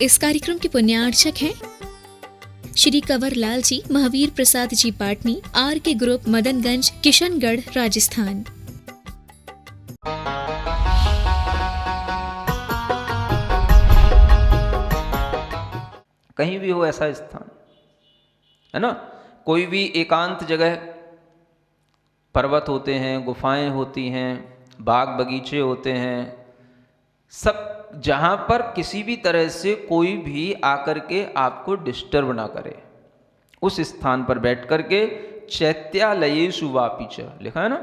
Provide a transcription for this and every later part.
इस कार्यक्रम के पुण्यार्चक हैं श्री कंवर लाल जी, महावीर प्रसाद जी पाटनी, आर के ग्रुप, मदनगंज, किशनगढ़, राजस्थान। कहीं भी हो ऐसा स्थान है ना, कोई भी एकांत जगह, पर्वत होते हैं, गुफाएं होती हैं, बाग बगीचे होते हैं, सब जहाँ पर किसी भी तरह से कोई भी आकर के आपको डिस्टर्ब ना करे, उस स्थान पर बैठ कर के चैत्यालयेषु वापि च लिखा है ना,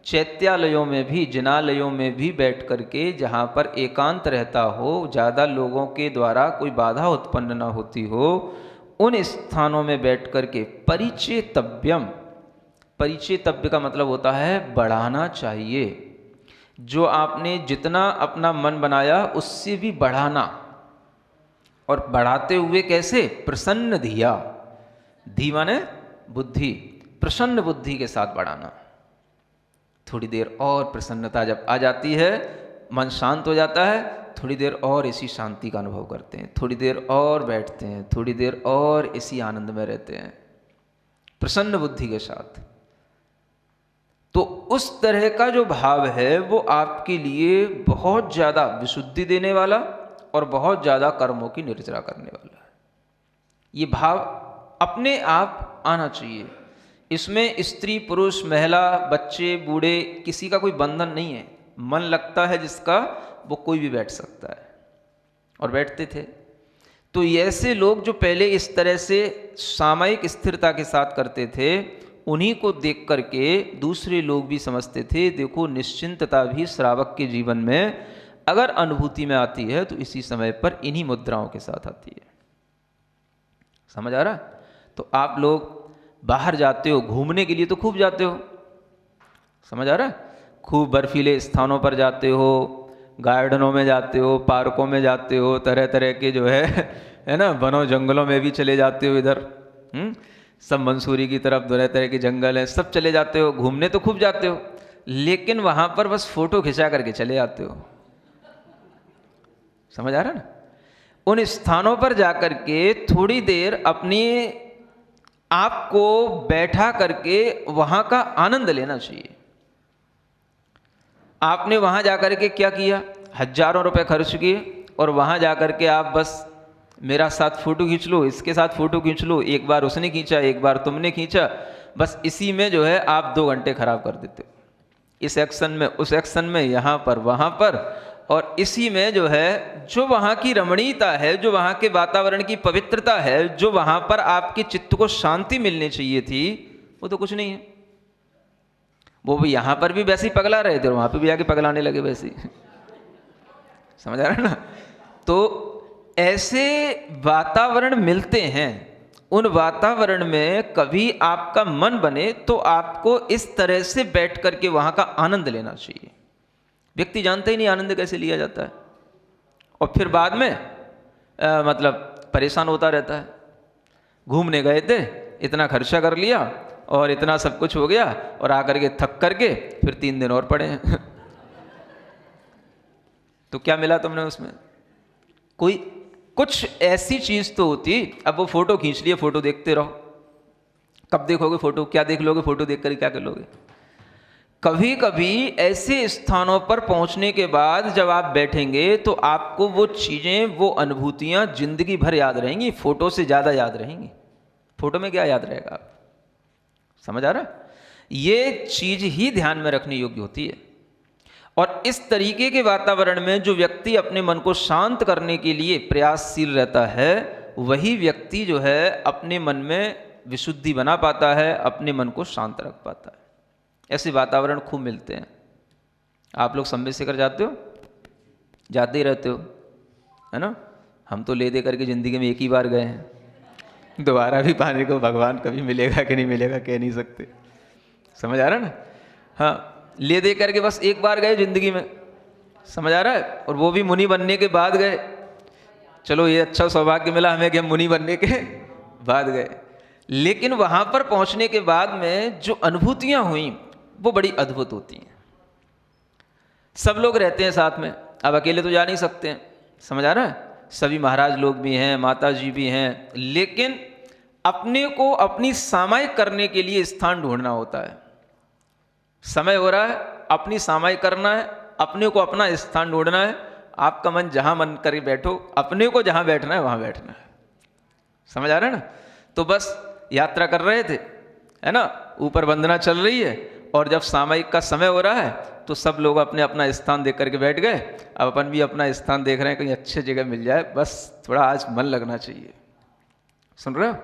चैत्यालयों में भी, जिनालयों में भी बैठ कर के, जहाँ पर एकांत रहता हो, ज़्यादा लोगों के द्वारा कोई बाधा उत्पन्न ना होती हो, उन स्थानों में बैठ कर के परिचेतव्यम, परिचेतव्य का मतलब होता है बढ़ाना चाहिए। जो आपने जितना अपना मन बनाया उससे भी बढ़ाना, और बढ़ाते हुए कैसे? प्रसन्न धिया, धी माने बुद्धि, प्रसन्न बुद्धि के साथ बढ़ाना। थोड़ी देर और प्रसन्नता जब आ जाती है, मन शांत हो जाता है, थोड़ी देर और इसी शांति का अनुभव करते हैं, थोड़ी देर और बैठते हैं, थोड़ी देर और इसी आनंद में रहते हैं प्रसन्न बुद्धि के साथ। तो उस तरह का जो भाव है वो आपके लिए बहुत ज़्यादा विशुद्धि देने वाला और बहुत ज़्यादा कर्मों की निर्जरा करने वाला है। ये भाव अपने आप आना चाहिए। इसमें स्त्री, पुरुष, महिला, बच्चे, बूढ़े, किसी का कोई बंधन नहीं है। मन लगता है जिसका, वो कोई भी बैठ सकता है, और बैठते थे। तो ऐसे लोग जो पहले इस तरह से सामयिक स्थिरता के साथ करते थे, उन्हीं को देख करके दूसरे लोग भी समझते थे, देखो निश्चिंतता भी श्रावक के जीवन में अगर अनुभूति में आती है तो इसी समय पर इन्हीं मुद्राओं के साथ आती है। समझ आ रहा? तो आप लोग बाहर जाते हो घूमने के लिए तो खूब जाते हो, समझ आ रहा है? खूब बर्फीले स्थानों पर जाते हो, गार्डनों में जाते हो, पार्कों में जाते हो, तरह तरह के जो है ना, वनों जंगलों में भी चले जाते हो। इधर सब मंसूरी की तरफ तरह तरह के जंगल हैं, सब चले जाते हो, घूमने तो खूब जाते हो, लेकिन वहाँ पर बस फोटो खिंचा करके चले जाते हो। समझ आ रहा है ना? उन स्थानों पर जाकर के थोड़ी देर अपनी आप को बैठा करके वहाँ का आनंद लेना चाहिए। आपने वहाँ जाकर के क्या किया? हजारों रुपए खर्च किए, और वहाँ जाकर के आप बस मेरा साथ फ़ोटो खींच लो, इसके साथ फ़ोटो खींच लो, एक बार उसने खींचा, एक बार तुमने खींचा, बस इसी में जो है आप 2 घंटे खराब कर देते हो, इस एक्शन में, उस एक्शन में, यहाँ पर वहाँ पर, और इसी में जो है जो वहाँ की रमणीयता है, जो वहाँ के वातावरण की पवित्रता है, जो वहाँ पर आपके चित्त को शांति मिलनी चाहिए थी, वो तो कुछ नहीं है। वो भी यहाँ पर भी वैसे ही पगला रहे थे और वहाँ पे भी आके पगलाने लगे वैसे ही। समझ आ रहा है ना? तो ऐसे वातावरण मिलते हैं, उन वातावरण में कभी आपका मन बने तो आपको इस तरह से बैठ करके वहाँ का आनंद लेना चाहिए। व्यक्ति जानता ही नहीं आनंद कैसे लिया जाता है, और फिर बाद में मतलब परेशान होता रहता है। घूमने गए थे, इतना खर्चा कर लिया और इतना सब कुछ हो गया, और आकर के थक करके फिर 3 दिन और पड़े हैं। तो क्या मिला तुमने उसमें? कोई कुछ ऐसी चीज तो होती। अब वो फोटो खींच लिए, फोटो देखते रहो, कब देखोगे फोटो? क्या देख लोगे फोटो देख कर? क्या कर लोगे? कभी कभी ऐसे स्थानों पर पहुंचने के बाद जब आप बैठेंगे तो आपको वो चीजें, वो अनुभूतियां जिंदगी भर याद रहेंगी, फोटो से ज्यादा याद रहेंगी। फोटो में क्या याद रहेगा? आप समझ आ रहा? ये चीज ही ध्यान में रखने योग्य होती है। और इस तरीके के वातावरण में जो व्यक्ति अपने मन को शांत करने के लिए प्रयासशील रहता है, वही व्यक्ति जो है अपने मन में विशुद्धि बना पाता है, अपने मन को शांत रख पाता है। ऐसे वातावरण खूब मिलते हैं। आप लोग सम्मित शिखर जाते हो? जाते ही रहते हो, है ना? हम तो ले दे करके ज़िंदगी में एक ही बार गए हैं, दोबारा भी पाने को भगवान कभी मिलेगा कि नहीं मिलेगा कह नहीं सकते। समझ आ रहा है ना? हाँ, ले दे करके बस एक बार गए ज़िंदगी में, समझ आ रहा है? और वो भी मुनि बनने के बाद गए। चलो ये अच्छा सौभाग्य मिला हमें कि हम मुनि बनने के बाद गए, लेकिन वहाँ पर पहुँचने के बाद में जो अनुभूतियाँ हुई वो बड़ी अद्भुत होती हैं। सब लोग रहते हैं साथ में, अब अकेले तो जा नहीं सकते हैं, समझ आ रहा है? सभी महाराज लोग भी हैं, माता जी भी हैं, लेकिन अपने को अपनी सामायिक करने के लिए स्थान ढूंढना होता है। समय हो रहा है, अपनी सामायिक करना है, अपने को अपना स्थान ढूंढना है। आपका मन जहां मन करे बैठो, अपने को जहां बैठना है वहां बैठना है। समझ आ रहा है ना? तो बस यात्रा कर रहे थे, है ना, ऊपर वंदना चल रही है, और जब सामायिक का समय हो रहा है तो सब लोग अपने अपना स्थान देख करके बैठ गए। अब अपन भी अपना स्थान देख रहे हैं, कहीं अच्छी जगह मिल जाए, बस थोड़ा आज मन लगना चाहिए। सुन रहे हो?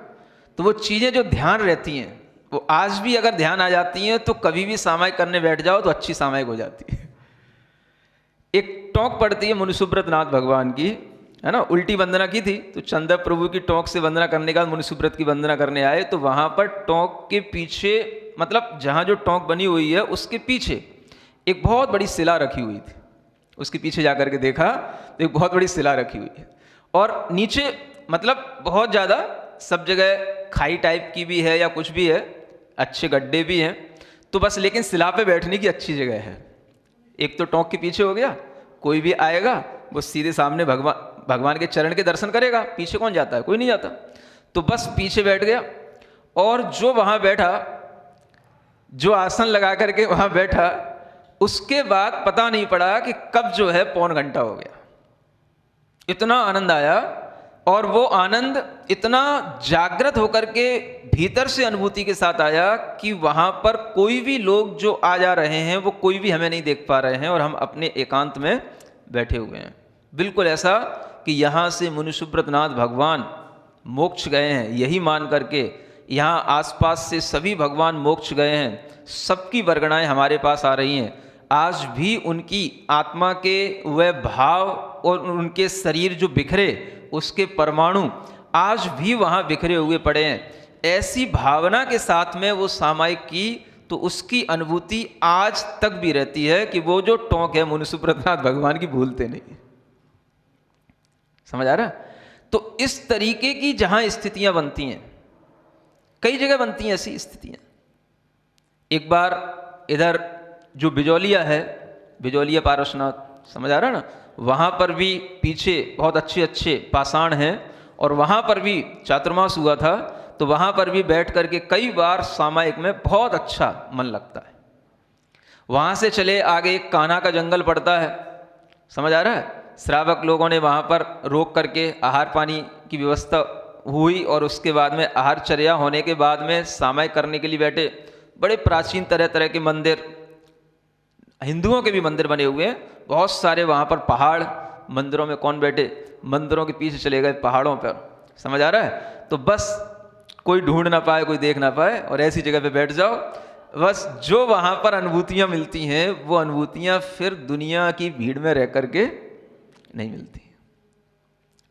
तो वो चीज़ें जो ध्यान रहती हैं वो आज भी अगर ध्यान आ जाती हैं तो कभी भी सामायिक करने बैठ जाओ तो अच्छी सामायिक हो जाती है। एक टोंक पड़ती है मुनिसुब्रत नाथ भगवान की, है ना, उल्टी वंदना की थी तो चंद्र प्रभु की टोंक से वंदना करने के बाद मुनिसुब्रत की वंदना करने आए, तो वहां पर टोंक के पीछे, मतलब जहां जो टोंक बनी हुई है उसके पीछे एक बहुत बड़ी शिला रखी हुई थी। उसके पीछे जाकर के देखा तो एक बहुत बड़ी शिला रखी हुई है, और नीचे मतलब बहुत ज़्यादा सब जगह खाई टाइप की भी है या कुछ भी है, अच्छे गड्ढे भी हैं, तो बस लेकिन शिला पे बैठने की अच्छी जगह है। एक तो टोंक के पीछे हो गया, कोई भी आएगा वो सीधे सामने भगवान के चरण के दर्शन करेगा, पीछे कौन जाता है, कोई नहीं जाता। तो बस पीछे बैठ गया, और जो वहाँ बैठा, जो आसन लगा करके वहाँ बैठा, उसके बाद पता नहीं पड़ा कि कब जो है पौन घंटा हो गया। इतना आनंद आया, और वो आनंद इतना जागृत होकर के भीतर से अनुभूति के साथ आया कि वहाँ पर कोई भी लोग जो आ जा रहे हैं वो कोई भी हमें नहीं देख पा रहे हैं, और हम अपने एकांत में बैठे हुए हैं। बिल्कुल ऐसा कि यहाँ से मुनिसुब्रत नाथ भगवान मोक्ष गए हैं, यही मान करके यहाँ आसपास से सभी भगवान मोक्ष गए हैं, सबकी वर्गणाएं हमारे पास आ रही हैं। आज भी उनकी आत्मा के वह भाव और उनके शरीर जो बिखरे उसके परमाणु आज भी वहाँ बिखरे हुए पड़े हैं। ऐसी भावना के साथ में वो सामायिक की तो उसकी अनुभूति आज तक भी रहती है कि वो जो टोंक है मुनिसुब्रत नाथ भगवान की भूलते नहीं। समझ आ रहा? तो इस तरीके की जहाँ स्थितियाँ बनती हैं, कई जगह बनती हैं ऐसी स्थितियाँ। एक बार इधर जो बिजौलिया है, बिजौलिया पारसनाथ, समझ आ रहा ना, वहाँ पर भी पीछे बहुत अच्छे अच्छे पाषाण हैं, और वहाँ पर भी चातुर्मास हुआ था, तो वहाँ पर भी बैठ करके कई बार सामायिक में बहुत अच्छा मन लगता है। वहाँ से चले आगे एक कान्हा का जंगल पड़ता है, समझ आ रहा है, श्रावक लोगों ने वहाँ पर रोक करके आहार पानी की व्यवस्था हुई, और उसके बाद में आहारचर्या होने के बाद में सामायिक करने के लिए बैठे। बड़े प्राचीन तरह तरह के मंदिर, हिंदुओं के भी मंदिर बने हुए हैं, बहुत सारे वहाँ पर पहाड़, मंदिरों में कौन बैठे, मंदिरों के पीछे चले गए पहाड़ों पर। समझ आ रहा है? तो बस कोई ढूंढ ना पाए, कोई देख ना पाए, और ऐसी जगह पे बैठ जाओ। बस जो वहाँ पर अनुभूतियाँ मिलती हैं वो अनुभूतियाँ फिर दुनिया की भीड़ में रह करके नहीं मिलती।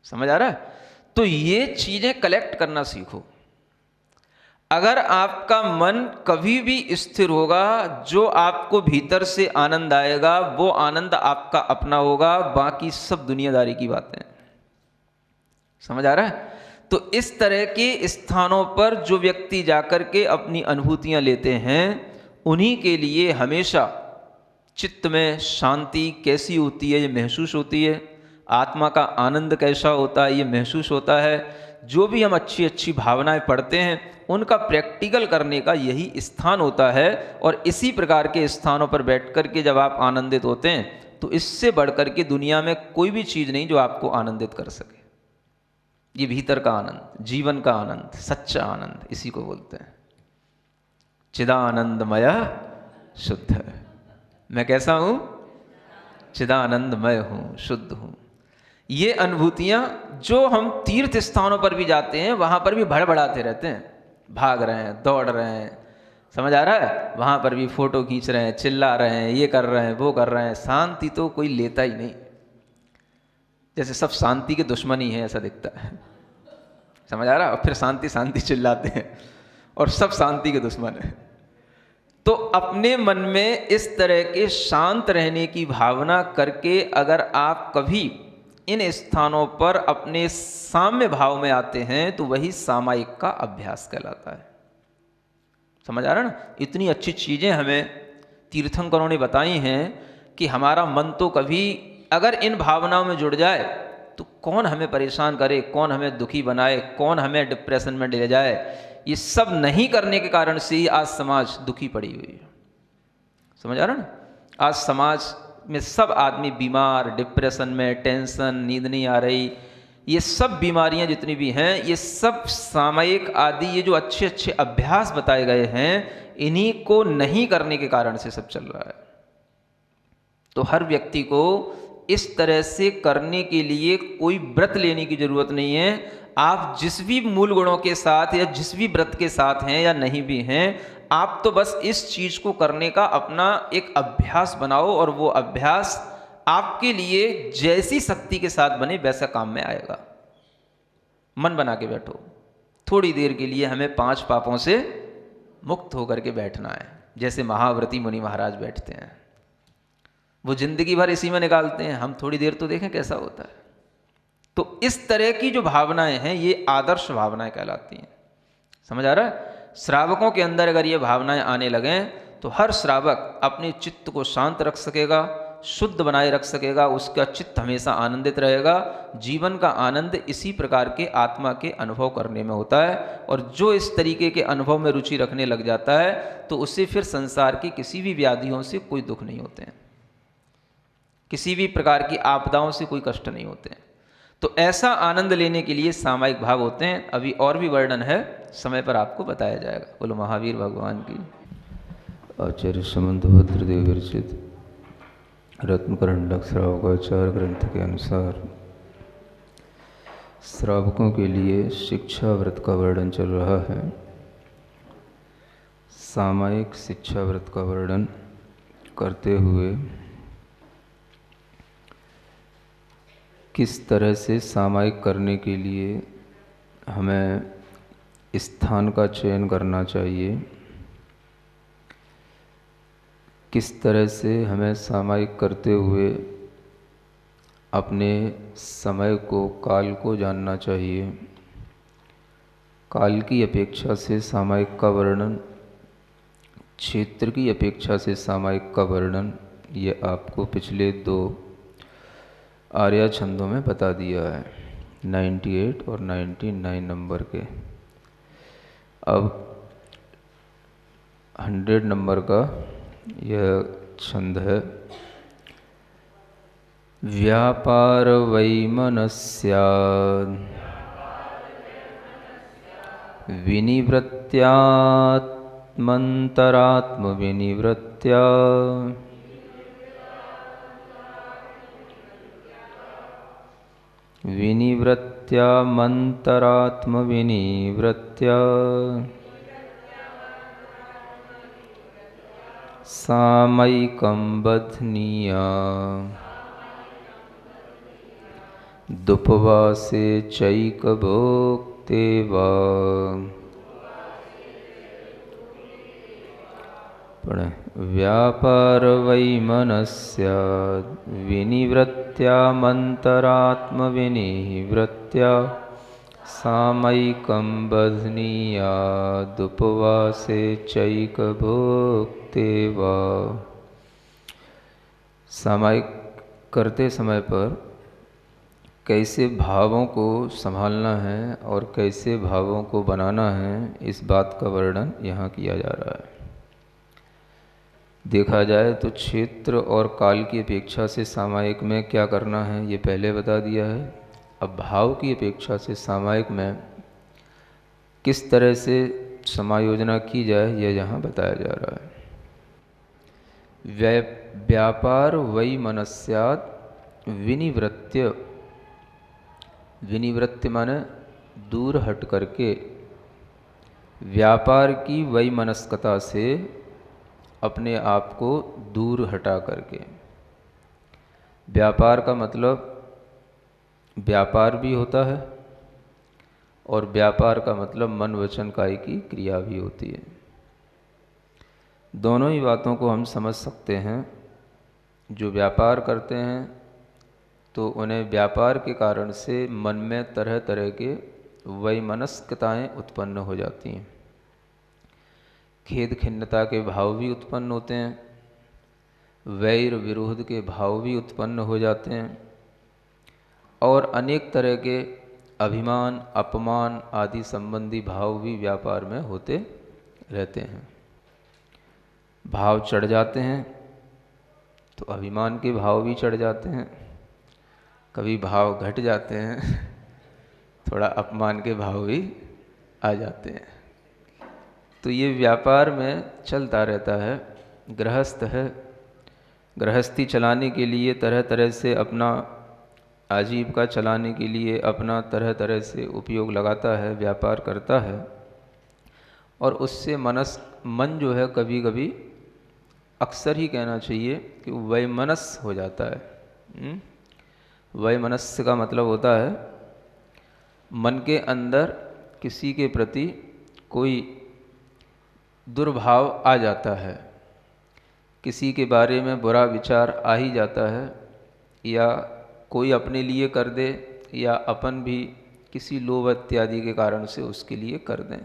समझ आ रहा है? तो ये चीज़ें कलेक्ट करना सीखो। अगर आपका मन कभी भी स्थिर होगा, जो आपको भीतर से आनंद आएगा वो आनंद आपका अपना होगा, बाकी सब दुनियादारी की बातें। समझ आ रहा है? तो इस तरह के स्थानों पर जो व्यक्ति जाकर के अपनी अनुभूतियां लेते हैं, उन्हीं के लिए हमेशा चित्त में शांति कैसी होती है ये महसूस होती है, आत्मा का आनंद कैसा होता है ये महसूस होता है। जो भी हम अच्छी अच्छी भावनाएं पढ़ते हैं उनका प्रैक्टिकल करने का यही स्थान होता है, और इसी प्रकार के स्थानों पर बैठ कर के जब आप आनंदित होते हैं तो इससे बढ़कर के दुनिया में कोई भी चीज़ नहीं जो आपको आनंदित कर सके। ये भीतर का आनंद, जीवन का आनंद, सच्चा आनंद, इसी को बोलते हैं चिदानंदमय शुद्ध। मैं कैसा हूँ? चिदानंदमय हूँ, शुद्ध हूँ। ये अनुभूतियाँ जो हम तीर्थ स्थानों पर भी जाते हैं वहाँ पर भी भड़बड़ाते रहते हैं, भाग रहे हैं, दौड़ रहे हैं, समझ आ रहा है, वहाँ पर भी फोटो खींच रहे हैं, चिल्ला रहे हैं, ये कर रहे हैं, वो कर रहे हैं, शांति तो कोई लेता ही नहीं, जैसे सब शांति के दुश्मन ही हैं ऐसा दिखता है। समझ आ रहा है? और फिर शांति शांति चिल्लाते हैं और सब शांति के दुश्मन हैं। तो अपने मन में इस तरह के शांत रहने की भावना करके अगर आप कभी इन स्थानों पर अपने साम्य भाव में आते हैं तो वही सामायिक का अभ्यास कहलाता है। समझ आ रहा है ना? इतनी अच्छी चीज़ें हमें तीर्थंकरों ने बताई हैं कि हमारा मन तो कभी अगर इन भावनाओं में जुड़ जाए तो कौन हमें परेशान करे, कौन हमें दुखी बनाए, कौन हमें डिप्रेशन में ले जाए, ये सब नहीं करने के कारण से ही आज समाज दुखी पड़ी हुई है। समझ आ रहा ना? आज समाज में सब आदमी बीमार, डिप्रेशन में, टेंशन, नींद नहीं आ रही, ये सब बीमारियां जितनी भी हैं, ये सब सामयिक आदि ये जो अच्छे अच्छे अभ्यास बताए गए हैं, इन्हीं को नहीं करने के कारण से सब चल रहा है। तो हर व्यक्ति को इस तरह से करने के लिए कोई व्रत लेने की जरूरत नहीं है। आप जिस भी मूल गुणों के साथ या जिस भी व्रत के साथ हैं या नहीं भी हैं, आप तो बस इस चीज को करने का अपना एक अभ्यास बनाओ, और वो अभ्यास आपके लिए जैसी शक्ति के साथ बने वैसा काम में आएगा। मन बना के बैठो, थोड़ी देर के लिए हमें 5 पापों से मुक्त होकर के बैठना है, जैसे महाव्रती मुनि महाराज बैठते हैं। वो जिंदगी भर इसी में निकालते हैं, हम थोड़ी देर तो देखें कैसा होता है। तो इस तरह की जो भावनाएं हैं ये आदर्श भावनाएं कहलाती हैं। समझ आ रहा है? श्रावकों के अंदर अगर ये भावनाएं आने लगें तो हर श्रावक अपने चित्त को शांत रख सकेगा, शुद्ध बनाए रख सकेगा, उसका चित्त हमेशा आनंदित रहेगा। जीवन का आनंद इसी प्रकार के आत्मा के अनुभव करने में होता है, और जो इस तरीके के अनुभव में रुचि रखने लग जाता है तो उससे फिर संसार की किसी भी व्याधियों से कोई दुख नहीं होते हैं, किसी भी प्रकार की आपदाओं से कोई कष्ट नहीं होते हैं। तो ऐसा आनंद लेने के लिए सामायिक भाव होते हैं। अभी और भी वर्णन है, समय पर आपको बताया जाएगा। बोलो महावीर भगवान की। आचार्य समंतभद्र देव विरचित रत्नकरंडक श्रावकाचार ग्रंथ के अनुसार श्रावकों के लिए शिक्षा व्रत का वर्णन चल रहा है। सामायिक शिक्षा व्रत का वर्णन करते हुए किस तरह से सामायिक करने के लिए हमें स्थान का चयन करना चाहिए, किस तरह से हमें सामायिक करते हुए अपने समय को, काल को जानना चाहिए, काल की अपेक्षा से सामायिक का वर्णन, क्षेत्र की अपेक्षा से सामायिक का वर्णन, ये आपको पिछले 2 आर्या छंदों में बता दिया है, 98 और 99 नंबर के। अब 100 नंबर का यह छंद है। व्यापार वैमनस्यात् विनिवृत्त्यात्मन्तरात्मविनिवृत्त्या विनिवृत्त्यामन्तरात्मविनिवृत्त्या सामयिकं बध्नीया दुपवासे चैकभोक्ते वा। पढ़ें। व्यापार वैमनस्यात् विनिवृत्त्यामन्तरात्मविनिवृत्त्या सामयिकं बध्नीयादुपवासे चैकभोक्ते वा। सामयिक करते समय पर कैसे भावों को संभालना है और कैसे भावों को बनाना है, इस बात का वर्णन यहाँ किया जा रहा है। देखा जाए तो क्षेत्र और काल की अपेक्षा से सामयिक में क्या करना है ये पहले बता दिया है। अब भाव की अपेक्षा से सामयिक में किस तरह से समायोजना की जाए यह यहाँ बताया जा रहा है। व्यापार वैमनस्यात् विनिवृत्त्य, विनिवृत्ति माने दूर हट करके, व्यापार की वैमनस्कता से अपने आप को दूर हटा करके। व्यापार का मतलब व्यापार भी होता है और व्यापार का मतलब मन वचन काय की क्रिया भी होती है। दोनों ही बातों को हम समझ सकते हैं। जो व्यापार करते हैं तो उन्हें व्यापार के कारण से मन में तरह तरह के वैमनस्कताएं उत्पन्न हो जाती हैं। खेद खिन्नता के भाव भी उत्पन्न होते हैं, वैर विरोध के भाव भी उत्पन्न हो जाते हैं, और अनेक तरह के अभिमान, अपमान आदि संबंधी भाव भी व्यापार में होते रहते हैं। भाव चढ़ जाते हैं तो अभिमान के भाव भी चढ़ जाते हैं, कभी भाव घट जाते हैं थोड़ा अपमान के भाव भी आ जाते हैं। तो ये व्यापार में चलता रहता है। गृहस्थ है, गृहस्थी चलाने के लिए तरह तरह से अपना आजीविका चलाने के लिए अपना तरह तरह से उपयोग लगाता है, व्यापार करता है, और उससे मन जो है कभी कभी, अक्सर ही कहना चाहिए कि वैमनस्य हो जाता है। वैमनस्य का मतलब होता है मन के अंदर किसी के प्रति कोई दुर्भाव आ जाता है, किसी के बारे में बुरा विचार आ ही जाता है, या कोई अपने लिए कर दे या अपन भी किसी लोभ इत्यादि के कारण से उसके लिए कर दें।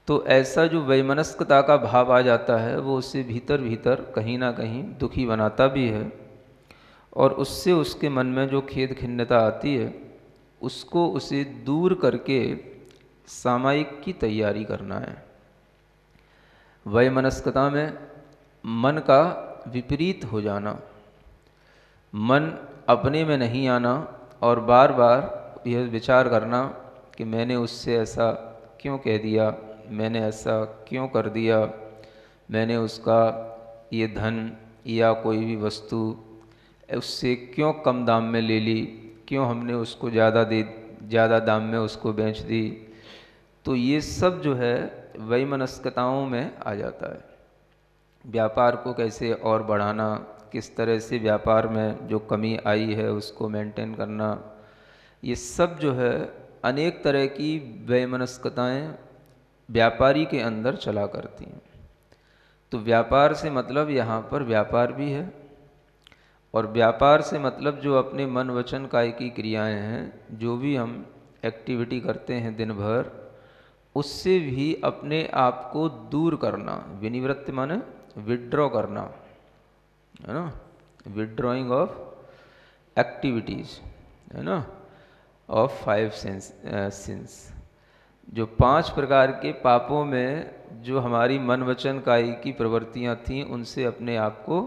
तो ऐसा जो वैमनस्कता का भाव आ जाता है वो उससे भीतर भीतर कहीं ना कहीं दुखी बनाता भी है, और उससे उसके मन में जो खेद खिन्नता आती है उसको उसे दूर करके सामायिक की तैयारी करना है। वैमनस्कता में मन का विपरीत हो जाना, मन अपने में नहीं आना और बार बार यह विचार करना कि मैंने उससे ऐसा क्यों कह दिया, मैंने ऐसा क्यों कर दिया, मैंने उसका ये धन या कोई भी वस्तु उससे क्यों कम दाम में ले ली, क्यों हमने उसको ज़्यादा दाम में उसको बेच दी। तो ये सब जो है वैमनस्कताओं में आ जाता है। व्यापार को कैसे और बढ़ाना, किस तरह से व्यापार में जो कमी आई है उसको मेंटेन करना, ये सब जो है अनेक तरह की वैमनस्कताएं व्यापारी के अंदर चला करती हैं। तो व्यापार से मतलब यहाँ पर व्यापार भी है, और व्यापार से मतलब जो अपने मन वचन काय की क्रियाएं हैं, जो भी हम एक्टिविटी करते हैं दिन भर, उससे भी अपने आप को दूर करना। विनिवृत्ति माने विड्रॉ करना, है ना, विड्रॉइंग ऑफ एक्टिविटीज, है ना, ऑफ 5 सिंस। जो 5 प्रकार के पापों में जो हमारी मन वचन कायी की प्रवृत्तियां थीं, उनसे अपने आप को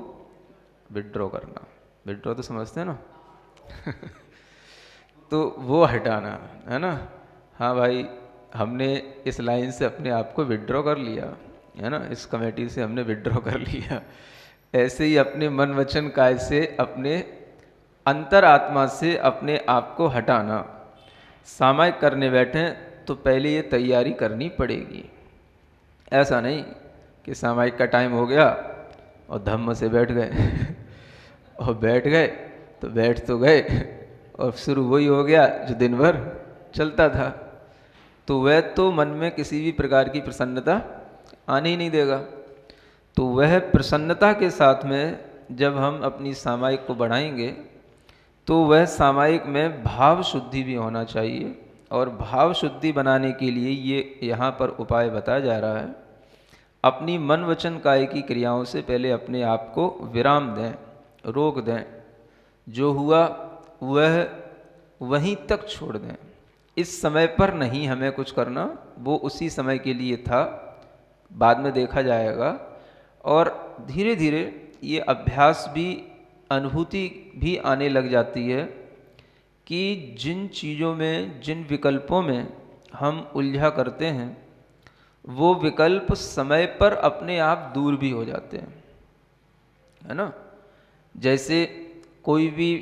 विड्रॉ करना। विड्रॉ तो समझते हैं ना तो वो हटाना, है ना। हाँ भाई, हमने इस लाइन से अपने आप को विड्रॉ कर लिया, है ना, इस कमेटी से हमने विड्रॉ कर लिया। ऐसे ही अपने मन वचन काय से, अपने अंतर आत्मा से अपने आप को हटाना। सामायिक करने बैठे तो पहले ये तैयारी करनी पड़ेगी। ऐसा नहीं कि सामायिक का टाइम हो गया और धम्म से बैठ गए और बैठ गए तो बैठ तो गए और शुरू वही हो गया जो दिन भर चलता था। तो वह तो मन में किसी भी प्रकार की प्रसन्नता आने ही नहीं देगा। तो वह प्रसन्नता के साथ में जब हम अपनी सामायिक को बढ़ाएंगे तो वह सामायिक में भाव शुद्धि भी होना चाहिए। और भाव शुद्धि बनाने के लिए ये यहाँ पर उपाय बताया जा रहा है। अपनी मन वचन काय की क्रियाओं से पहले अपने आप को विराम दें, रोक दें। जो हुआ वह वहीं तक छोड़ दें। इस समय पर नहीं हमें कुछ करना, वो उसी समय के लिए था, बाद में देखा जाएगा। और धीरे धीरे ये अभ्यास भी, अनुभूति भी आने लग जाती है कि जिन चीज़ों में, जिन विकल्पों में हम उलझा करते हैं, वो विकल्प समय पर अपने आप दूर भी हो जाते हैं, है ना। जैसे कोई भी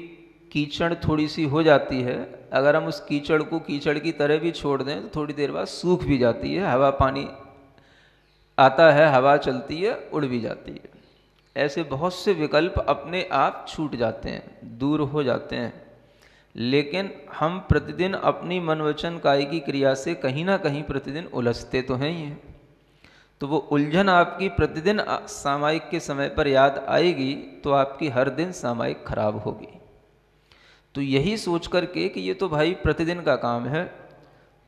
कीचड़ थोड़ी सी हो जाती है, अगर हम उस कीचड़ को कीचड़ की तरह भी छोड़ दें तो थोड़ी देर बाद सूख भी जाती है। हवा पानी आता है, हवा चलती है, उड़ भी जाती है। ऐसे बहुत से विकल्प अपने आप छूट जाते हैं, दूर हो जाते हैं। लेकिन हम प्रतिदिन अपनी मन वचन काय की क्रिया से कहीं ना कहीं प्रतिदिन उलझते तो हैं ही हैं। तो वो उलझन आपकी प्रतिदिन सामायिक के समय पर याद आएगी तो आपकी हर दिन सामायिक खराब होगी। तो यही सोच करके कि ये तो भाई प्रतिदिन का काम है,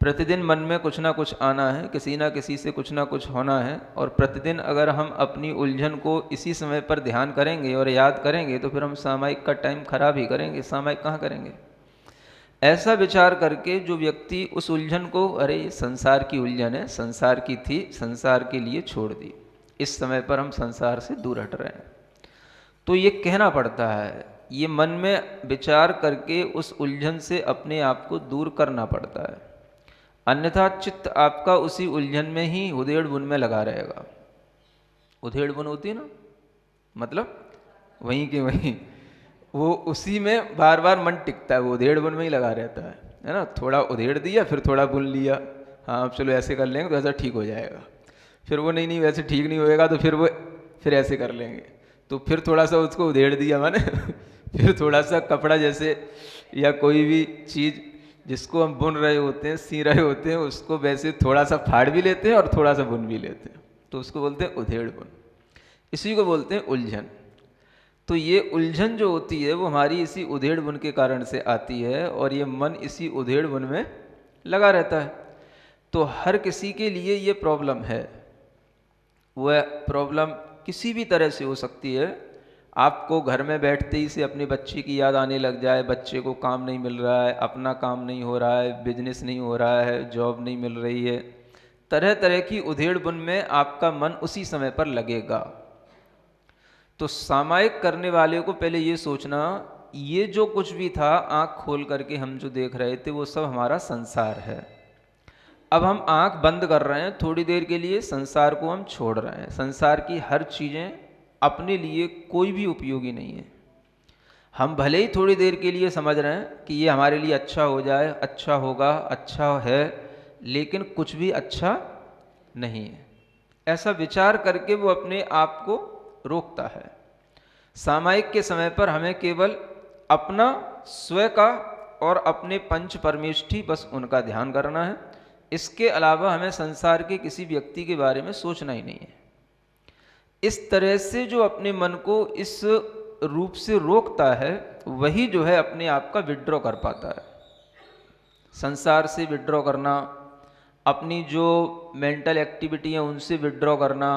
प्रतिदिन मन में कुछ ना कुछ आना है, किसी ना किसी से कुछ ना कुछ होना है, और प्रतिदिन अगर हम अपनी उलझन को इसी समय पर ध्यान करेंगे और याद करेंगे तो फिर हम सामायिक का टाइम खराब ही करेंगे। सामायिक कहाँ करेंगे? ऐसा विचार करके जो व्यक्ति उस उलझन को, अरे ये संसार की उलझन है, संसार की थी, संसार के लिए छोड़ दी, इस समय पर हम संसार से दूर हट रहे हैं, तो ये कहना पड़ता है, ये मन में विचार करके उस उलझन से अपने आप को दूर करना पड़ता है। अन्यथा चित्त आपका उसी उलझन में ही उधेड़ बुन में लगा रहेगा। उधेड़ बुन होती है ना, मतलब वहीं के वहीं, वो उसी में बार बार मन टिकता है, वो उधेड़ बुन में ही लगा रहता है ना। थोड़ा उधेड़ दिया, फिर थोड़ा बुन लिया, हाँ अब चलो ऐसे कर लेंगे तो ऐसा ठीक हो जाएगा, फिर वो नहीं वैसे ठीक नहीं होएगा तो फिर ऐसे कर लेंगे, तो फिर थोड़ा सा उसको उधेड़ दिया माने फिर थोड़ा सा कपड़ा जैसे या कोई भी चीज़ जिसको हम बुन रहे होते हैं, सी रहे होते हैं, उसको वैसे थोड़ा सा फाड़ भी लेते हैं और थोड़ा सा बुन भी लेते हैं, तो उसको बोलते हैं उधेड़ बुन। इसी को बोलते हैं उलझन। तो ये उलझन जो होती है वो हमारी इसी उधेड़ बुन के कारण से आती है, और ये मन इसी उधेड़ बुन में लगा रहता है। तो हर किसी के लिए ये प्रॉब्लम है। वह प्रॉब्लम किसी भी तरह से हो सकती है। आपको घर में बैठते ही से अपने बच्चे की याद आने लग जाए, बच्चे को काम नहीं मिल रहा है, अपना काम नहीं हो रहा है, बिजनेस नहीं हो रहा है, जॉब नहीं मिल रही है, तरह तरह की उधेड़ बुन में आपका मन उसी समय पर लगेगा। तो सामायिक करने वाले को पहले ये सोचना, ये जो कुछ भी था आँख खोल करके हम जो देख रहे थे वो सब हमारा संसार है। अब हम आँख बंद कर रहे हैं, थोड़ी देर के लिए संसार को हम छोड़ रहे हैं। संसार की हर चीज़ें अपने लिए कोई भी उपयोगी नहीं है। हम भले ही थोड़ी देर के लिए समझ रहे हैं कि ये हमारे लिए अच्छा हो जाए, अच्छा होगा, अच्छा है, लेकिन कुछ भी अच्छा नहीं है। ऐसा विचार करके वो अपने आप को रोकता है। सामायिक के समय पर हमें केवल अपना स्वयं का और अपने पंच परमेष्ठी बस उनका ध्यान करना है। इसके अलावा हमें संसार के किसी व्यक्ति के बारे में सोचना ही नहीं है। इस तरह से जो अपने मन को इस रूप से रोकता है वही जो है अपने आप का विड्रॉ कर पाता है। संसार से विड्रॉ करना, अपनी जो मेंटल एक्टिविटी है उनसे विड्रॉ करना,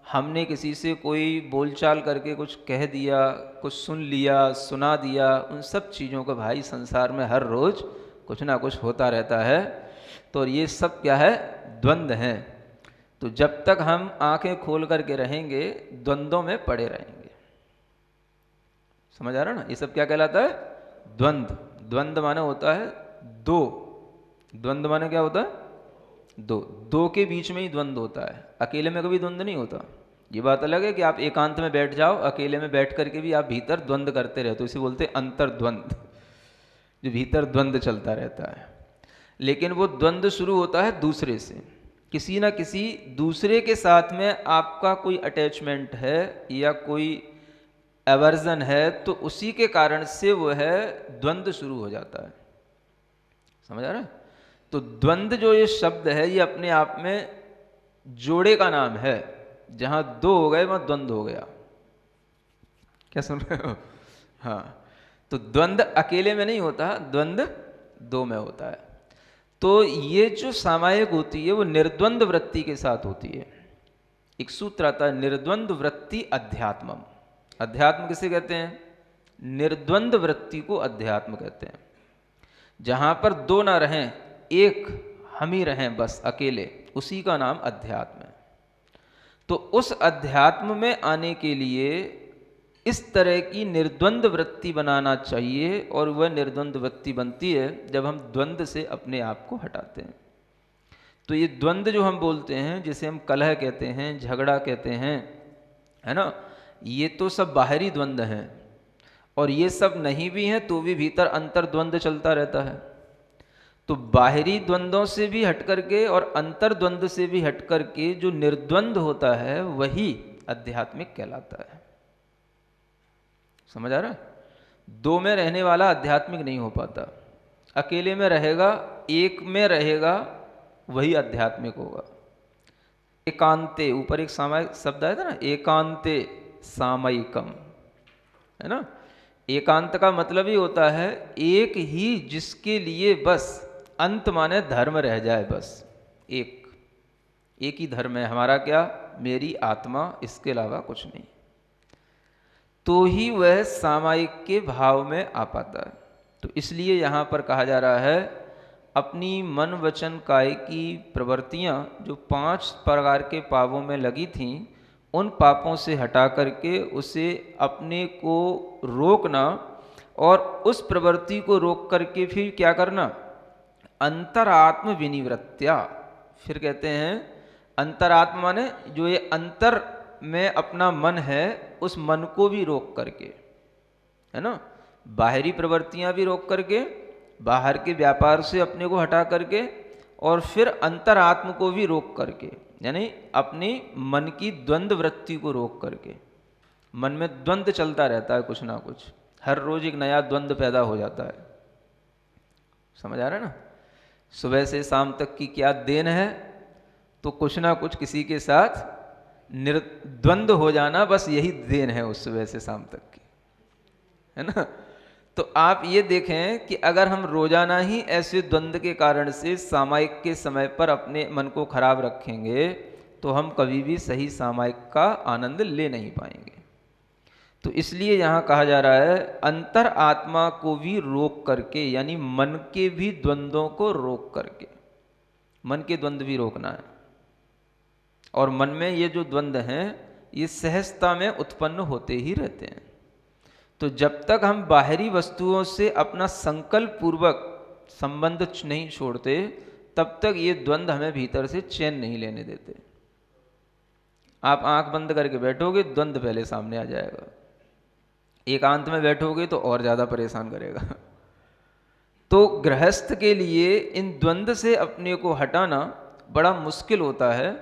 हमने किसी से कोई बोलचाल करके कुछ कह दिया, कुछ सुन लिया, सुना दिया, उन सब चीज़ों का भाई संसार में हर रोज़ कुछ ना कुछ होता रहता है। तो ये सब क्या है? द्वंद्व हैं। तो जब तक हम आंखें खोल करके रहेंगे द्वंद्वों में पड़े रहेंगे। समझ आ रहा ना? ये सब क्या कहलाता है? द्वंद्व। द्वंद्व माने होता है दो। द्वंद्व माने क्या होता है? दो। दो के बीच में ही द्वंद्व होता है, अकेले में कभी द्वंद्व नहीं होता। ये बात अलग है कि आप एकांत में बैठ जाओ, अकेले में बैठ करके भी आप भीतर द्वंद्व करते रहते हो, इसे बोलते हैं अंतर्द्वंद, जो भीतर द्वंद्व चलता रहता है। लेकिन वो द्वंद्व शुरू होता है दूसरे से, किसी ना किसी दूसरे के साथ में आपका कोई अटैचमेंट है या कोई एवर्जन है, तो उसी के कारण से वो है द्वंद्व शुरू हो जाता है। समझ आ रहा है? तो द्वंद्व जो ये शब्द है ये अपने आप में जोड़े का नाम है। जहां दो हो गए वहां द्वंद्व हो गया। क्या सुन रहे हो? हाँ, तो द्वंद्व अकेले में नहीं होता, द्वंद्व दो में होता है। तो ये जो सामायिक होती है वो निर्द्वंद वृत्ति के साथ होती है। एक सूत्र आता है, निर्द्वंद वृत्ति अध्यात्मम। अध्यात्म किसे कहते हैं? निर्द्वंद वृत्ति को अध्यात्म कहते हैं। जहां पर दो ना रहें, एक हम ही रहें बस अकेले, उसी का नाम अध्यात्म है। तो उस अध्यात्म में आने के लिए इस तरह की निर्द्वंद वृत्ति बनाना चाहिए, और वह निर्द्वंद वृत्ति बनती है जब हम द्वंद्व से अपने आप को हटाते हैं। तो ये द्वंद्व जो हम बोलते हैं, जिसे हम कलह कहते हैं, झगड़ा कहते हैं, है ना, ये तो सब बाहरी द्वंद्व हैं। और ये सब नहीं भी हैं तो भी भीतर अंतर द्वंद्व चलता रहता है। तो बाहरी द्वंद्वों से भी हट करके और अंतर द्वंद्व से भी हट करके जो निर्द्वंद्व होता है वही आध्यात्मिक कहलाता है। समझ आ रहा है? दो में रहने वाला आध्यात्मिक नहीं हो पाता। अकेले में रहेगा, एक में रहेगा, वही आध्यात्मिक होगा। एकांते, ऊपर एक सामायिक शब्द आया था ना, एकांते सामयिकम, है ना। एकांत का मतलब ही होता है एक ही, जिसके लिए बस अंत माने धर्म रह जाए, बस एक ही धर्म है हमारा, क्या? मेरी आत्मा, इसके अलावा कुछ नहीं। तो ही वह सामायिक के भाव में आ पाता है। तो इसलिए यहाँ पर कहा जा रहा है अपनी मन वचन काय की प्रवृत्तियाँ जो 5 प्रकार के पापों में लगी थीं, उन पापों से हटा करके उसे अपने को रोकना और उस प्रवृत्ति को रोक करके फिर क्या करना, अंतरात्म विनिवृत्त्या। फिर कहते हैं अंतरात्मा माने जो ये अंतर में अपना मन है उस मन को भी रोक करके, है ना, बाहरी प्रवृत्तियां भी रोक करके, बाहर के व्यापार से अपने को हटा करके, और फिर अंतरात्म को भी रोक करके, यानी अपनी मन की द्वंद्व वृत्ति को रोक करके। मन में द्वंद्व चलता रहता है, कुछ ना कुछ, हर रोज एक नया द्वंद्व पैदा हो जाता है। समझ आ रहा है ना, सुबह से शाम तक की क्या देन है, तो कुछ ना कुछ किसी के साथ निर्द्वंद्व हो जाना, बस यही देन है उस सुबह से शाम तक की, है ना। तो आप ये देखें कि अगर हम रोजाना ही ऐसे द्वंद्व के कारण से सामायिक के समय पर अपने मन को खराब रखेंगे तो हम कभी भी सही सामायिक का आनंद ले नहीं पाएंगे। तो इसलिए यहाँ कहा जा रहा है अंतर आत्मा को भी रोक करके, यानी मन के भी द्वंद्वों को रोक करके, मन के द्वंद्व भी रोकना है। और मन में ये जो द्वंद्व हैं ये सहजता में उत्पन्न होते ही रहते हैं। तो जब तक हम बाहरी वस्तुओं से अपना संकल्प पूर्वक संबंध नहीं छोड़ते तब तक ये द्वंद्व हमें भीतर से चैन नहीं लेने देते। आप आंख बंद करके बैठोगे, द्वंद्व पहले सामने आ जाएगा। एकांत में बैठोगे तो और ज़्यादा परेशान करेगा। तो गृहस्थ के लिए इन द्वंद्व से अपने को हटाना बड़ा मुश्किल होता है,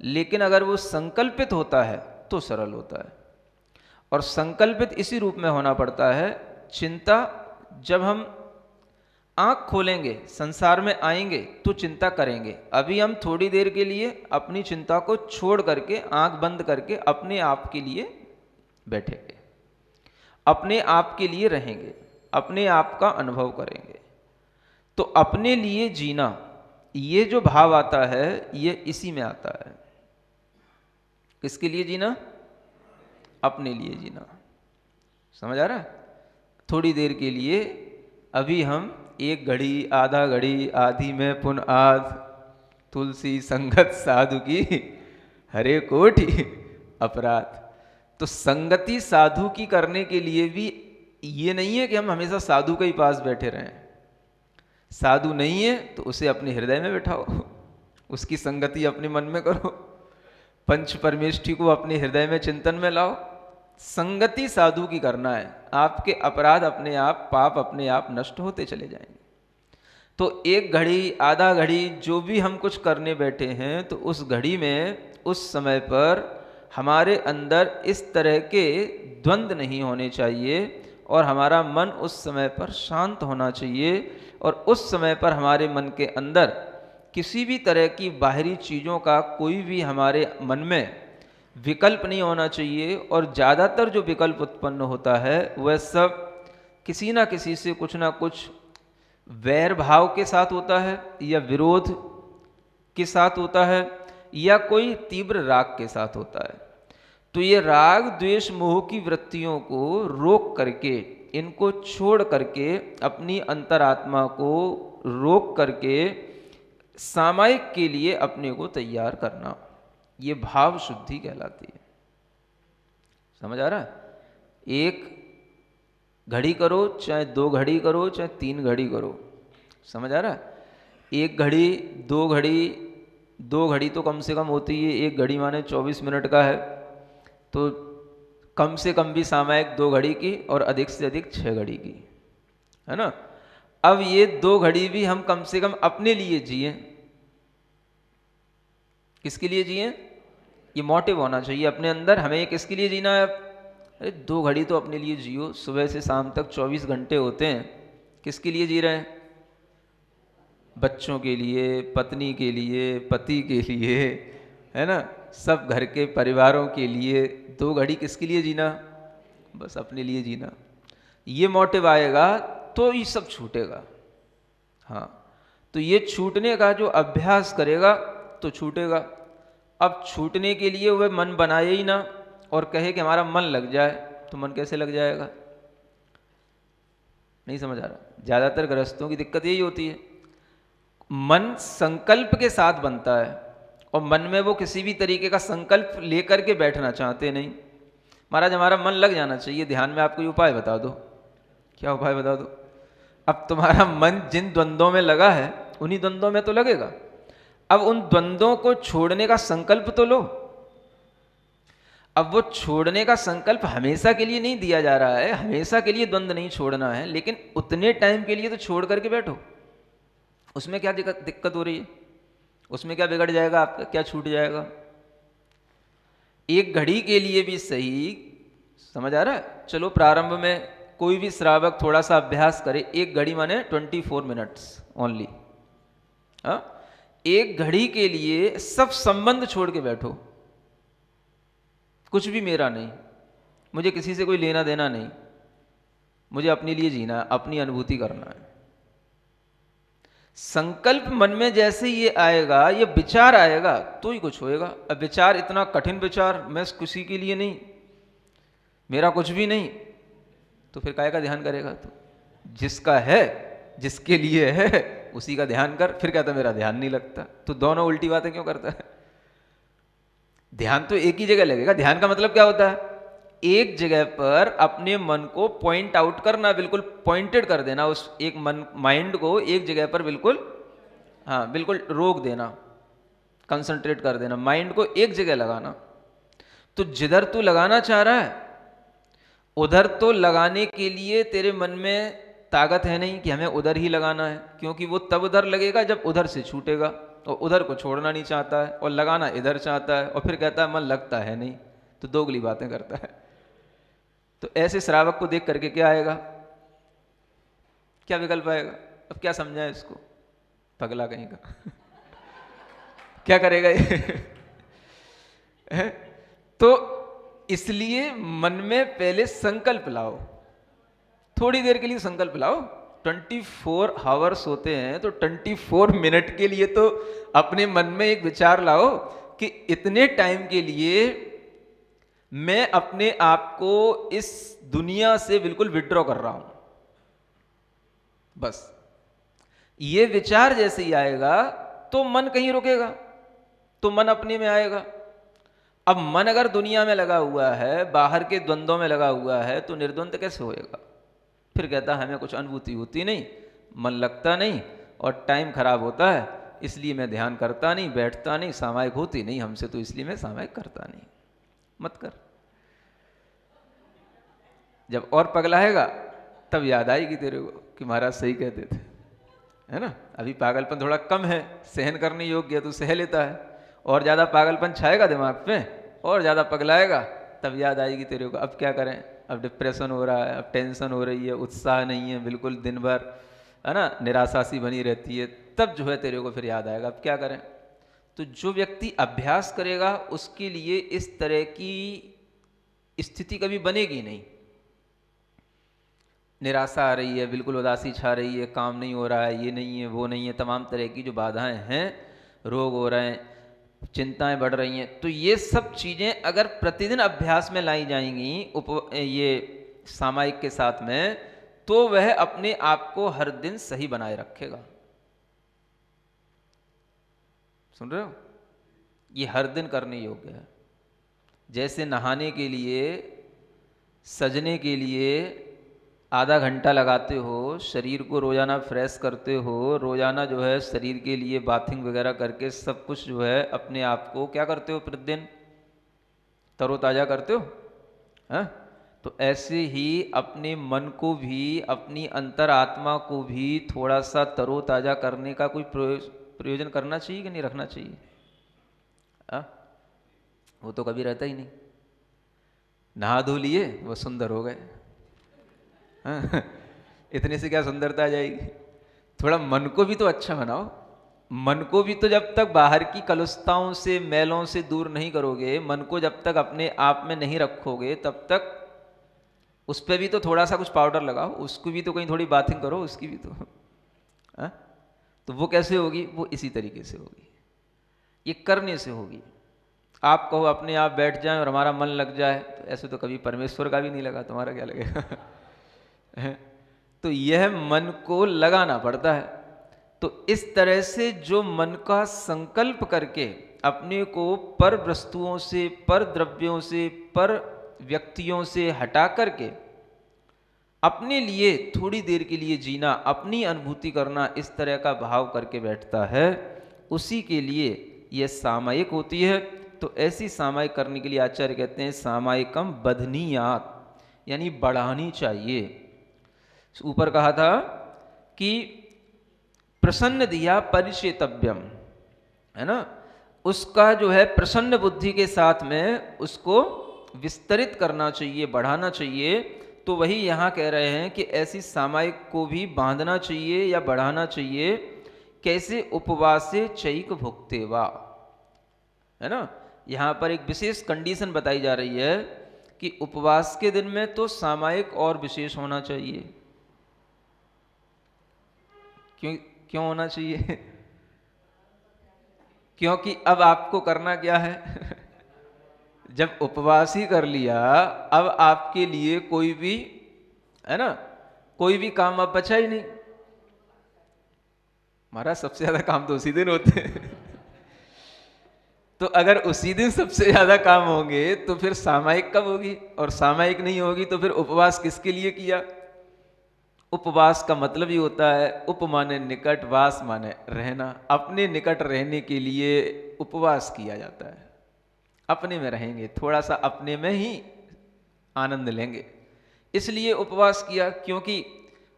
लेकिन अगर वो संकल्पित होता है तो सरल होता है। और संकल्पित इसी रूप में होना पड़ता है। चिंता जब हम आंख खोलेंगे, संसार में आएंगे तो चिंता करेंगे। अभी हम थोड़ी देर के लिए अपनी चिंता को छोड़ करके आंख बंद करके अपने आप के लिए बैठेंगे, अपने आप के लिए रहेंगे, अपने आप का अनुभव करेंगे। तो अपने लिए जीना, ये जो भाव आता है ये इसी में आता है। किसके लिए जीना? अपने लिए जीना। समझ आ रहा है? थोड़ी देर के लिए, अभी हम 1 घड़ी, आधा घड़ी, आधी में पुन आध, तुलसी संगत साधु की हरे कोटि अपराध। तो संगति साधु की करने के लिए भी ये नहीं है कि हम हमेशा साधु के ही पास बैठे रहें। साधु नहीं है तो उसे अपने हृदय में बैठाओ, उसकी संगति अपने मन में करो, पंच परमेष्ठी को अपने हृदय में चिंतन में लाओ। संगति साधु की करना है, आपके अपराध अपने आप, पाप अपने आप नष्ट होते चले जाएंगे। तो 1 घड़ी, आधा घड़ी जो भी हम कुछ करने बैठे हैं तो उस घड़ी में, उस समय पर हमारे अंदर इस तरह के द्वंद्व नहीं होने चाहिए और हमारा मन उस समय पर शांत होना चाहिए। और उस समय पर हमारे मन के अंदर किसी भी तरह की बाहरी चीज़ों का कोई भी हमारे मन में विकल्प नहीं होना चाहिए। और ज़्यादातर जो विकल्प उत्पन्न होता है वह सब किसी ना किसी से कुछ ना कुछ वैर भाव के साथ होता है, या विरोध के साथ होता है, या कोई तीव्र राग के साथ होता है। तो ये राग, द्वेष, मोह की वृत्तियों को रोक करके, इनको छोड़ करके, अपनी अंतरात्मा को रोक करके सामायिक के लिए अपने को तैयार करना, ये भाव शुद्धि कहलाती है। समझ आ रहा है? 1 घड़ी करो, चाहे 2 घड़ी करो, चाहे 3 घड़ी करो। समझ आ रहा है? 1 घड़ी, 2 घड़ी, 2 घड़ी तो कम से कम होती है। 1 घड़ी माने 24 मिनट का है, तो कम से कम भी सामायिक 2 घड़ी की और अधिक से अधिक 6 घड़ी की, है ना। अब ये 2 घड़ी भी हम कम से कम अपने लिए जिए। किसके लिए जिए? ये मोटिव होना चाहिए अपने अंदर, हमें किसके लिए जीना है? अरे 2 घड़ी तो अपने लिए जियो। सुबह से शाम तक 24 घंटे होते हैं, किसके लिए जी रहे हैं? बच्चों के लिए, पत्नी के लिए, पति के लिए, है ना, सब घर के परिवारों के लिए। 2 घड़ी किसके लिए जीना? बस अपने लिए जीना। ये मोटिव आएगा तो ये सब छूटेगा। हाँ, तो ये छूटने का जो अभ्यास करेगा तो छूटेगा। अब छूटने के लिए वह मन बनाए ही ना और कहे कि हमारा मन लग जाए, तो मन कैसे लग जाएगा? नहीं समझ आ रहा? ज़्यादातर गृहस्थों की दिक्कत यही होती है। मन संकल्प के साथ बनता है और मन में वो किसी भी तरीके का संकल्प लेकर के बैठना चाहते नहीं। महाराज हमारा मन लग जाना चाहिए ध्यान में, आप कोई उपाय बता दो। क्या उपाय बता दो? अब तुम्हारा मन जिन द्वंद्वों में लगा है उन्हीं द्वंद्वों में तो लगेगा। अब उन द्वंद्वों को छोड़ने का संकल्प तो लो। अब वो छोड़ने का संकल्प हमेशा के लिए नहीं दिया जा रहा है, हमेशा के लिए द्वंद्व नहीं छोड़ना है, लेकिन उतने टाइम के लिए तो छोड़ करके बैठो। उसमें क्या दिक्कत हो रही है? उसमें क्या बिगड़ जाएगा आपका, क्या छूट जाएगा? एक घड़ी के लिए भी सही, समझ आ रहा है? चलो प्रारंभ में कोई भी श्रावक थोड़ा सा अभ्यास करे, एक घड़ी माने 24 मिनट्स ओनली। एक घड़ी के लिए सब संबंध छोड़ के बैठो, कुछ भी मेरा नहीं, मुझे किसी से कोई लेना देना नहीं, मुझे अपने लिए जीना है, अपनी अनुभूति करना है। संकल्प मन में जैसे ये आएगा, ये विचार आएगा तो ही कुछ होएगा। अब विचार इतना कठिन विचार, मैं किसी के लिए नहीं, मेरा कुछ भी नहीं, तो फिर काहे का ध्यान करेगा? तो जिसका है, जिसके लिए है, उसी का ध्यान कर। फिर कहता मेरा ध्यान नहीं लगता। तो दोनों उल्टी बातें क्यों करता है? ध्यान तो एक ही जगह लगेगा। ध्यान का मतलब क्या होता है? एक जगह पर अपने मन को पॉइंट आउट करना, बिल्कुल पॉइंटेड कर देना, उस एक माइंड को एक जगह पर बिल्कुल, हाँ बिल्कुल रोक देना, कंसंट्रेट कर देना, माइंड को एक जगह लगाना। तो जिधर तू लगाना चाह रहा है उधर तो लगाने के लिए तेरे मन में ताकत है नहीं कि हमें उधर ही लगाना है, क्योंकि वो तब उधर लगेगा जब उधर से छूटेगा, और उधर को छोड़ना नहीं चाहता है और लगाना इधर चाहता है, और फिर कहता है मन लगता है नहीं, तो दोगली बातें करता है। तो ऐसे श्रावक को देख करके क्या आएगा, क्या विकल्प आएगा? अब क्या समझा है इसको? पगला कहीं का क्या करेगा ये? तो इसलिए मन में पहले संकल्प लाओ, थोड़ी देर के लिए संकल्प लाओ। 24 आवर्स होते हैं तो 24 मिनट के लिए तो अपने मन में एक विचार लाओ कि इतने टाइम के लिए मैं अपने आप को इस दुनिया से बिल्कुल विड्रॉ कर रहा हूं। बस ये विचार जैसे ही आएगा तो मन कहीं रुकेगा, तो मन अपने में आएगा। अब मन अगर दुनिया में लगा हुआ है, बाहर के द्वंद्वों में लगा हुआ है, तो निर्द्वंद कैसे होएगा? फिर कहता है हमें कुछ अनुभूति होती नहीं, मन लगता नहीं और टाइम खराब होता है, इसलिए मैं ध्यान करता नहीं, बैठता नहीं, सामायिक होती नहीं हमसे, तो इसलिए मैं सामायिक करता नहीं। मत कर। जब और पगलाएगा तब याद आएगी तेरे को कि महाराज सही कहते थे, है ना? अभी पागलपन थोड़ा कम है, सहन करने योग्य है तो सह लेता है, और ज़्यादा पागलपन छाएगा दिमाग पे और ज़्यादा पगलाएगा तब याद आएगी तेरे को। अब क्या करें, अब डिप्रेशन हो रहा है, अब टेंशन हो रही है, उत्साह नहीं है बिल्कुल, दिन भर है ना निराशा सी बनी रहती है, तब जो है तेरे को फिर याद आएगा। अब क्या करें? तो जो व्यक्ति अभ्यास करेगा उसके लिए इस तरह की स्थिति कभी बनेगी नहीं। निराशा आ रही है, बिल्कुल उदासी छा रही है, काम नहीं हो रहा है, ये नहीं है, वो नहीं है, तमाम तरह की जो बाधाएं हैं, रोग हो रहे हैं, चिंताएं बढ़ रही हैं, तो ये सब चीज़ें अगर प्रतिदिन अभ्यास में लाई जाएंगी ये सामायिक के साथ में, तो वह अपने आप को हर दिन सही बनाए रखेगा। सुन रहे हो? ये हर दिन करने योग्य है। जैसे नहाने के लिए, सजने के लिए आधा घंटा लगाते हो, शरीर को रोज़ाना फ्रेश करते हो, रोज़ाना जो है शरीर के लिए बाथिंग वगैरह करके सब कुछ जो है अपने आप को क्या करते हो, प्रतिदिन तरोताज़ा करते हो, हैं? तो ऐसे ही अपने मन को भी, अपनी अंतरात्मा को भी थोड़ा सा तरोताज़ा करने का कोई प्रयोजन करना चाहिए कि नहीं रखना चाहिए? वो तो कभी रहता ही नहीं। नहा धो लिए, वो सुंदर हो गए। इतने से क्या सुंदरता आ जाएगी? थोड़ा मन को भी तो अच्छा बनाओ। मन को भी तो जब तक बाहर की कलुषताओं से, मैलों से दूर नहीं करोगे, मन को जब तक अपने आप में नहीं रखोगे, तब तक उस पर भी तो थोड़ा सा कुछ पाउडर लगाओ, उसको भी तो कहीं थोड़ी बाथिंग करो, उसकी भी तो तो वो कैसे होगी? वो इसी तरीके से होगी, ये करने से होगी। आप कहो अपने आप बैठ जाए और हमारा मन लग जाए, तो ऐसे तो कभी परमेश्वर का भी नहीं लगा, तुम्हारा क्या लगेगा? तो यह मन को लगाना पड़ता है। तो इस तरह से जो मन का संकल्प करके अपने को पर वस्तुओं से, पर द्रव्यों से, पर व्यक्तियों से हटा करके अपने लिए थोड़ी देर के लिए जीना, अपनी अनुभूति करना, इस तरह का भाव करके बैठता है, उसी के लिए यह सामायिक होती है। तो ऐसी सामायिक करने के लिए आचार्य कहते हैं सामायिकम बधनीयात, यानी बढ़ानी चाहिए। ऊपर कहा था कि प्रसन्न दिया परिचेतव्यम, है ना, उसका जो है प्रसन्न बुद्धि के साथ में उसको विस्तरित करना चाहिए, बढ़ाना चाहिए। तो वही यहाँ कह रहे हैं कि ऐसी सामायिक को भी बांधना चाहिए या बढ़ाना चाहिए। कैसे? उपवासे चैक भुक्तेवा, है ना। यहाँ पर एक विशेष कंडीशन बताई जा रही है कि उपवास के दिन में तो सामायिक और विशेष होना चाहिए। क्यों होना चाहिए? क्योंकि अब आपको करना क्या है? जब उपवास ही कर लिया, अब आपके लिए कोई भी, है ना, कोई भी काम अब बचा ही नहीं। महाराज सबसे ज्यादा काम तो उसी दिन होते हैं। तो अगर उसी दिन सबसे ज्यादा काम होंगे तो फिर सामायिक कब होगी? और सामायिक नहीं होगी तो फिर उपवास किसके लिए किया? उपवास का मतलब ही होता है, उप माने निकट, वास माने रहना। अपने निकट रहने के लिए उपवास किया जाता है। अपने में रहेंगे, थोड़ा सा अपने में ही आनंद लेंगे, इसलिए उपवास किया। क्योंकि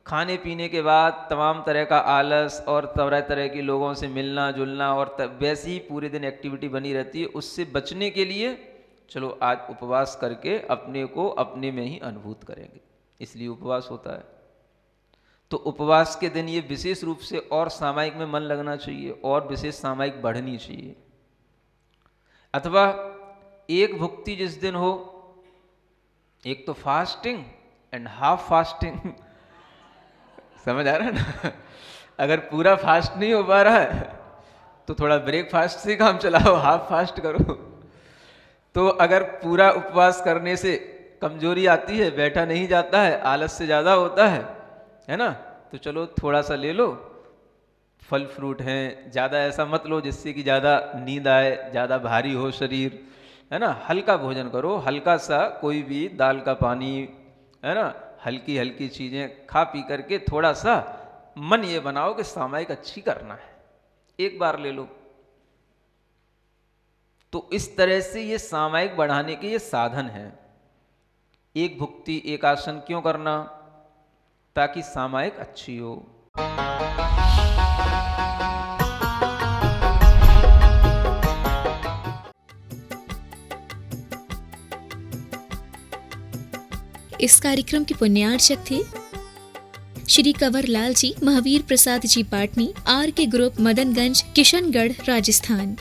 खाने पीने के बाद तमाम तरह का आलस और तरह तरह के लोगों से मिलना जुलना और वैसे ही पूरे दिन एक्टिविटी बनी रहती है, उससे बचने के लिए चलो आज उपवास करके अपने को अपने में ही अनुभूत करेंगे, इसलिए उपवास होता है। तो उपवास के दिन ये विशेष रूप से और सामायिक में मन लगना चाहिए और विशेष सामायिक बढ़नी चाहिए। अथवा एक भुक्ति जिस दिन हो, एक तो फास्टिंग एंड हाफ फास्टिंग, समझ आ रहा है ना। अगर पूरा फास्ट नहीं हो पा रहा है तो थोड़ा ब्रेकफास्ट से काम चलाओ, हाफ फास्ट करो। तो अगर पूरा उपवास करने से कमजोरी आती है, बैठा नहीं जाता है, आलस से ज़्यादा होता है ना, तो चलो थोड़ा सा ले लो, फल फ्रूट हैं, ज़्यादा ऐसा मत लो जिससे कि ज़्यादा नींद आए, ज़्यादा भारी हो शरीर, है ना। हल्का भोजन करो, हल्का सा कोई भी दाल का पानी, है ना, हल्की हल्की चीज़ें खा पी करके थोड़ा सा मन ये बनाओ कि सामायिक अच्छी करना है, एक बार ले लो। तो इस तरह से ये सामायिक बढ़ाने के ये साधन हैं। एक भुक्ति एक आसन क्यों करना? ताकि सामायिक अच्छी हो। इस कार्यक्रम के पुण्यार्चक थे श्री कंवर लाल जी, महावीर प्रसाद जी पाटनी, आर के ग्रुप, मदनगंज, किशनगढ़, राजस्थान।